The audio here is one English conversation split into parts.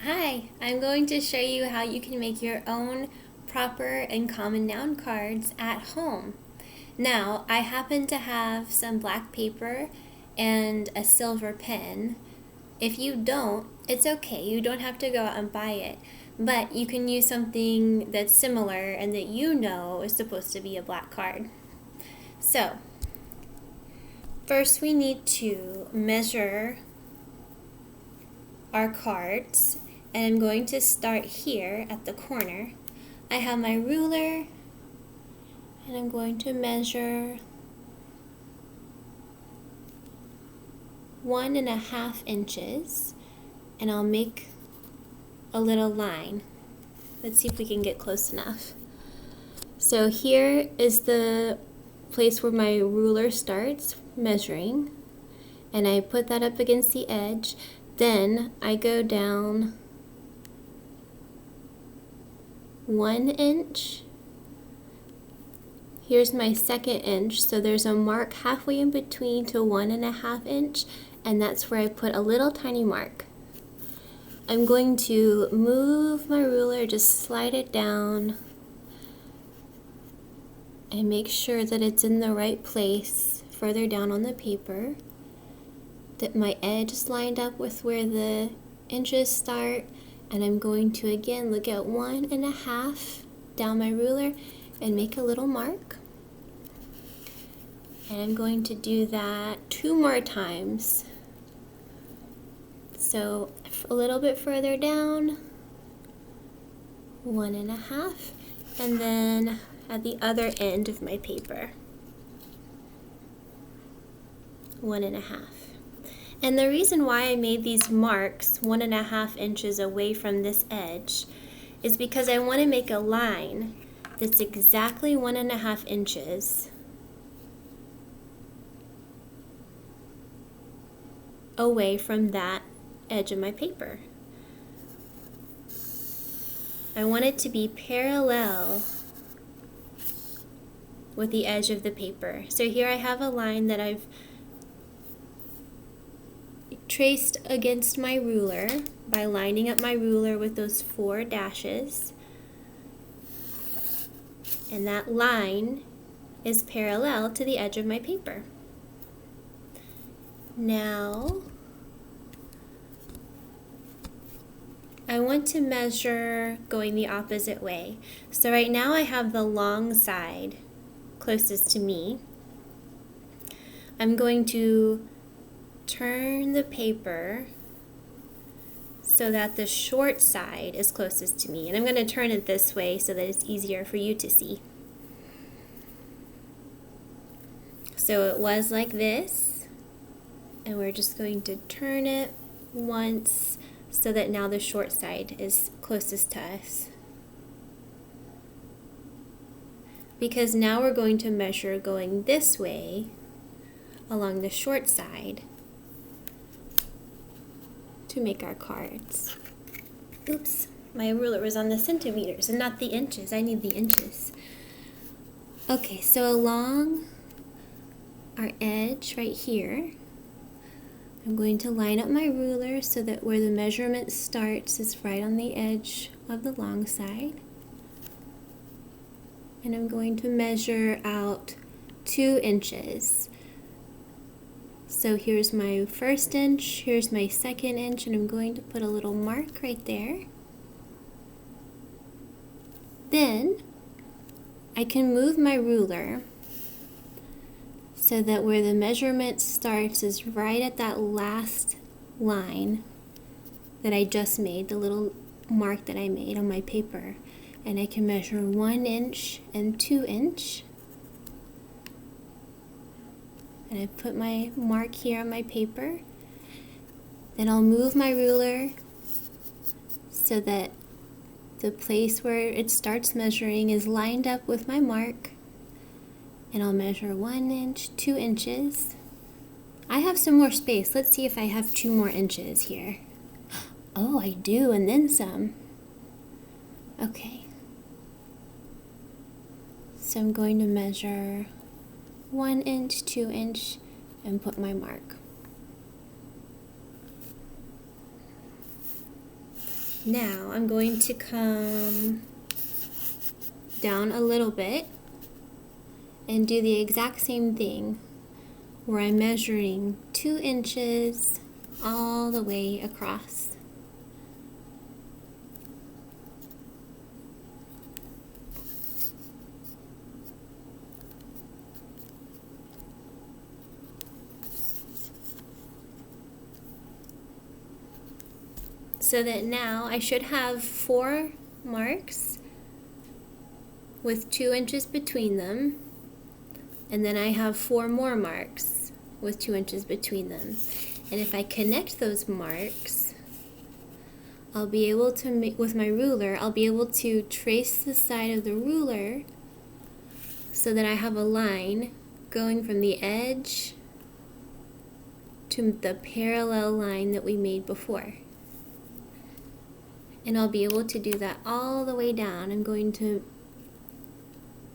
Hi, I'm going to show you how you can make your own proper and common noun cards at home. Now, I happen to have some black paper and a silver pen. If you don't, it's okay. You don't have to go out and buy it, but you can use something that's similar and that you know is supposed to be a black card. So, first we need to measure our cards, and I'm going to start here at the corner. I have my ruler and I'm going to measure 1.5 inches, and I'll make a little line. Let's see if we can get close enough. So here is the place where my ruler starts measuring, and I put that up against the edge. Then I go down 1 inch. Here's my 2nd inch, so there's a mark halfway in between to 1.5 inch, and that's where I put a little tiny mark. I'm going to move my ruler, just slide it down, and make sure that it's in the right place further down on the paper, that my edge is lined up with where the inches start, and I'm going to again look at 1.5 down my ruler and make a little mark. And I'm going to do that 2 more times. So a little bit further down, 1.5, and then at the other end of my paper, 1.5. And the reason why I made these marks 1.5 inches away from this edge is because I want to make a line that's exactly 1.5 inches away from that edge of my paper. I want it to be parallel with the edge of the paper. So here I have a line that I've traced against my ruler by lining up my ruler with those 4 dashes, and that line is parallel to the edge of my paper. Now I want to measure going the opposite way. So right now I have the long side closest to me. I'm going to turn the paper so that the short side is closest to me. And I'm going to turn it this way so that it's easier for you to see. So it was like this, and we're just going to turn it once so that now the short side is closest to us. Because now we're going to measure going this way along the short side to make our cards. Oops, my ruler was on the centimeters and not the inches. I need the inches. Okay, so along our edge right here, I'm going to line up my ruler so that where the measurement starts is right on the edge of the long side. And I'm going to measure out 2 inches. So here's my 1st inch, here's my 2nd inch, and I'm going to put a little mark right there. Then I can move my ruler so that where the measurement starts is right at that last line that I just made, the little mark that I made on my paper. And I can measure 1 inch and 2 inch. And I put my mark here on my paper. Then I'll move my ruler so that the place where it starts measuring is lined up with my mark. And I'll measure 1 inch, 2 inches. I have some more space. Let's see if I have 2 more inches here. Oh, I do, and then some. Okay. So I'm going to measure 1 inch, 2 inch, and put my mark. Now I'm going to come down a little bit and do the exact same thing where I'm measuring 2 inches all the way across. So that now I should have 4 marks with 2 inches between them, and then I have 4 more marks with 2 inches between them. And if I connect those marks, I'll be able to make, with my ruler, I'll be able to trace the side of the ruler so that I have a line going from the edge to the parallel line that we made before. And I'll be able to do that all the way down. I'm going to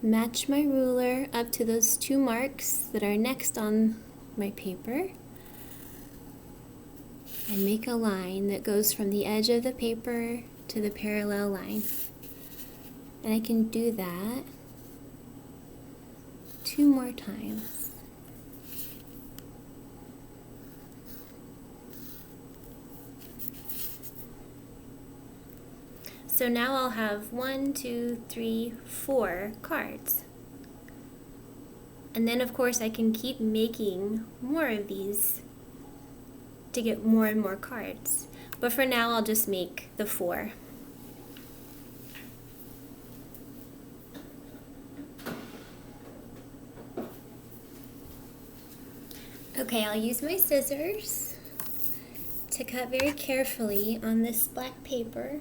match my ruler up to those 2 marks that are next on my paper and make a line that goes from the edge of the paper to the parallel line. And I can do that 2 more times. So now I'll have 1, 2, 3, 4 cards. And then of course I can keep making more of these to get more and more cards. But for now I'll just make the 4. Okay, I'll use my scissors to cut very carefully on this black paper.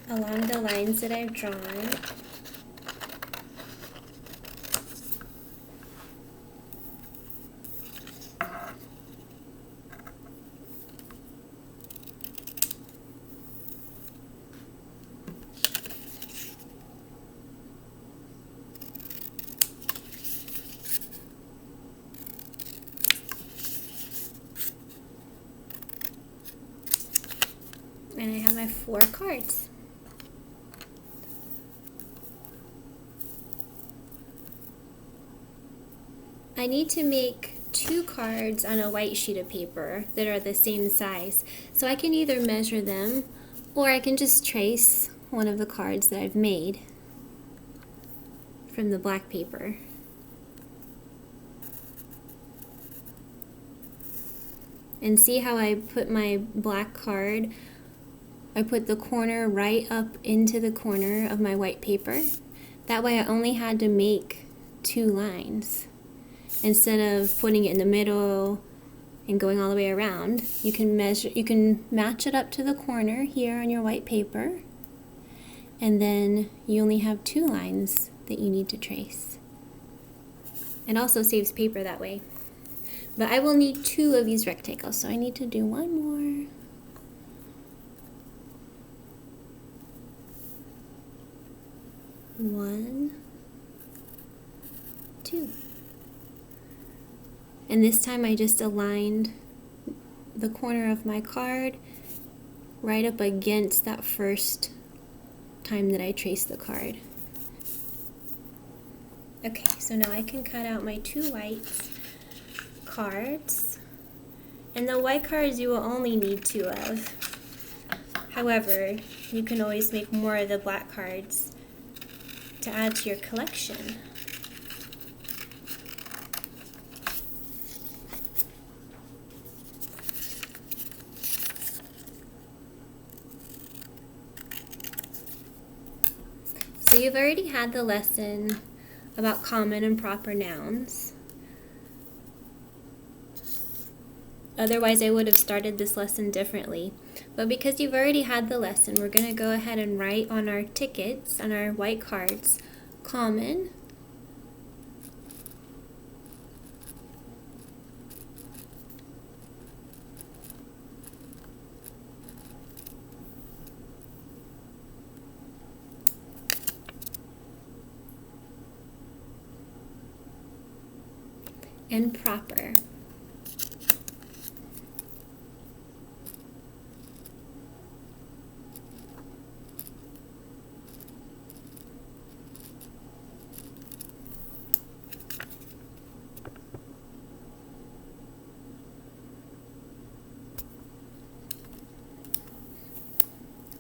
Along the lines that I've drawn. And I have my 4 cards. I need to make 2 cards on a white sheet of paper that are the same size. So I can either measure them or I can just trace one of the cards that I've made from the black paper. And see how I put my black card, I put the corner right up into the corner of my white paper. That way I only had to make 2 lines. Instead of putting it in the middle and going all the way around, you can match it up to the corner here on your white paper, and then you only have 2 lines that you need to trace. It also saves paper that way. But I will need 2 of these rectangles, so I need to do 1 more. One, 2. And this time I just aligned the corner of my card right up against that first time that I traced the card. Okay, so now I can cut out my 2 white cards. And the white cards you will only need 2 of. However, you can always make more of the black cards to add to your collection. So you've already had the lesson about common and proper nouns. Otherwise, I would have started this lesson differently. But because you've already had the lesson, we're going to go ahead and write on our tickets, on our white cards, common, and proper.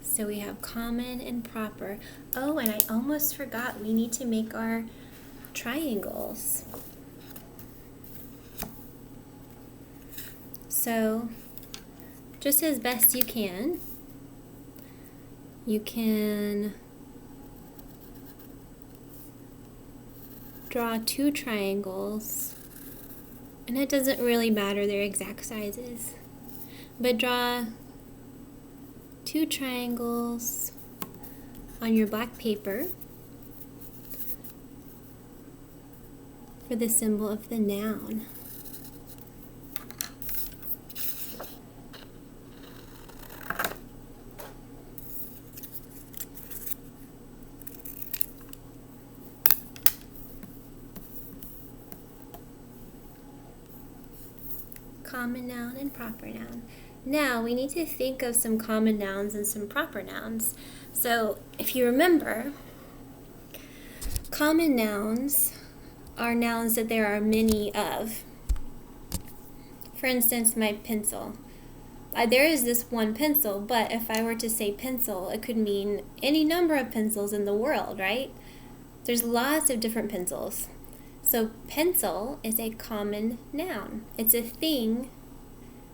So we have common and proper. Oh, and I almost forgot, we need to make our triangles. So just as best you can draw two triangles, and it doesn't really matter their exact sizes, but draw two triangles on your black paper for the symbol of the noun. Common noun and proper noun. Now we need to think of some common nouns and some proper nouns. So if you remember, common nouns are nouns that there are many of. For instance, my pencil. There is this one pencil, but if I were to say pencil, it could mean any number of pencils in the world, right? There's lots of different pencils. So pencil is a common noun. It's a thing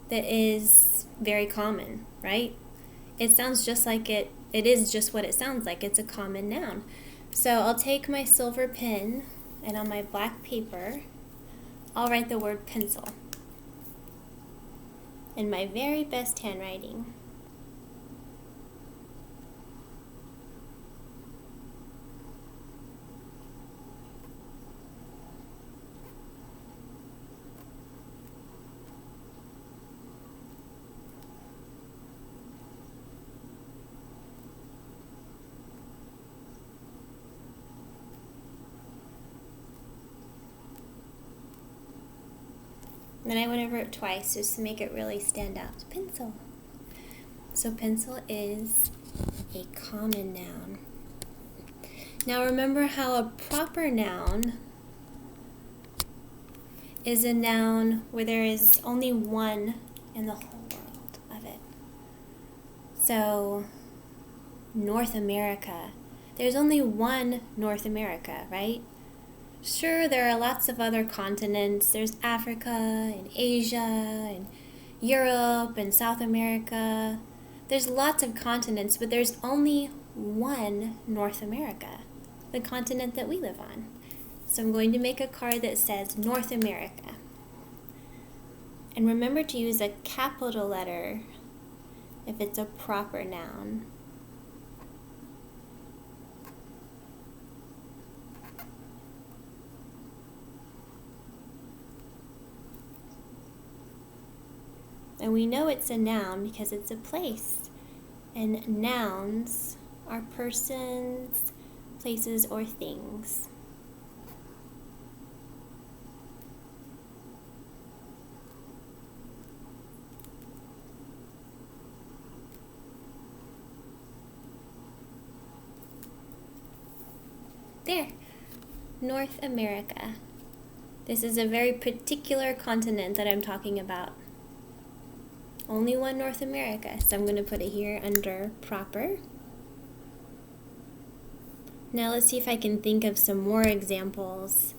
that is very common, right? It sounds just like it is just what it sounds like. It's a common noun. So I'll take my silver pen, and on my black paper, I'll write the word pencil in my very best handwriting. Then I went over it twice just to make it really stand out. Pencil. So pencil is a common noun. Now remember how a proper noun is a noun where there is only one in the whole world of it. So North America. There's only one North America, right? Sure, there are lots of other continents. There's Africa and Asia and Europe and South America. There's lots of continents, but there's only one North America, the continent that we live on. So I'm going to make a card that says North America. And remember to use a capital letter if it's a proper noun. And we know it's a noun because it's a place. And nouns are persons, places, or things. There, North America. This is a very particular continent that I'm talking about. Only one North America, so I'm going to put it here under proper. Now let's see if I can think of some more examples.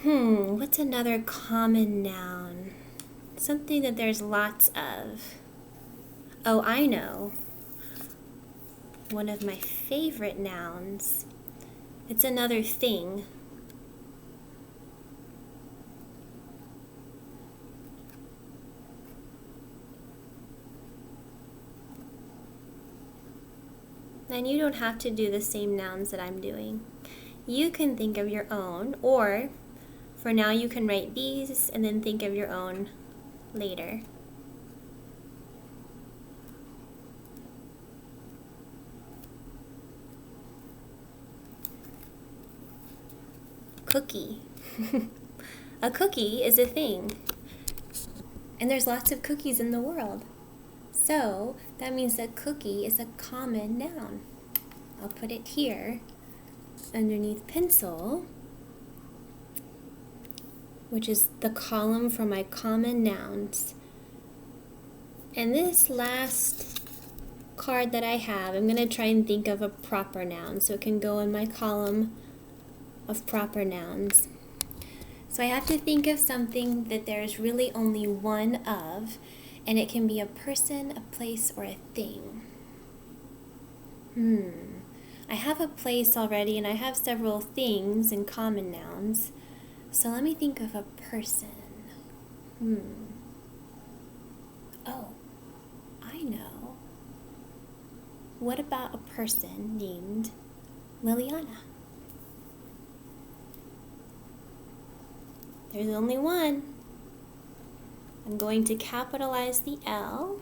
What's another common noun? Something that there's lots of. Oh, I know. One of my favorite nouns. It's another thing. And you don't have to do the same nouns that I'm doing. You can think of your own, or for now you can write these and then think of your own later. Cookie. A cookie is a thing. And there's lots of cookies in the world. So that means that cookie is a common noun. I'll put it here underneath pencil, which is the column for my common nouns. And this last card that I have, I'm going to try and think of a proper noun so it can go in my column of proper nouns. So I have to think of something that there's really only one of, and it can be a person, a place, or a thing. I have a place already, and I have several things in common nouns. So let me think of a person. Oh, I know. What about a person named Liliana? There's only one. I'm going to capitalize the L.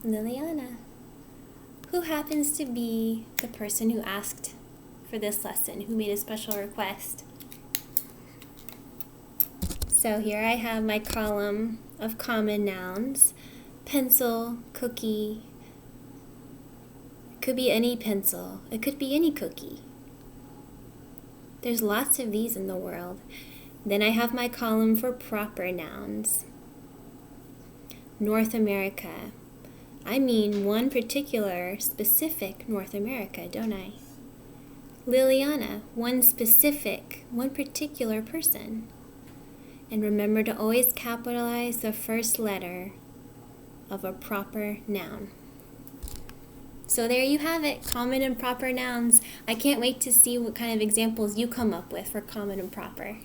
Liliana, who happens to be the person who asked for this lesson, who made a special request. So here I have my column of common nouns. Pencil, cookie. It could be any pencil. It could be any cookie. There's lots of these in the world. Then I have my column for proper nouns. North America. I mean one particular specific North America, don't I? Liliana, one specific, one particular person. And remember to always capitalize the first letter of a proper noun. So there you have it, common and proper nouns. I can't wait to see what kind of examples you come up with for common and proper.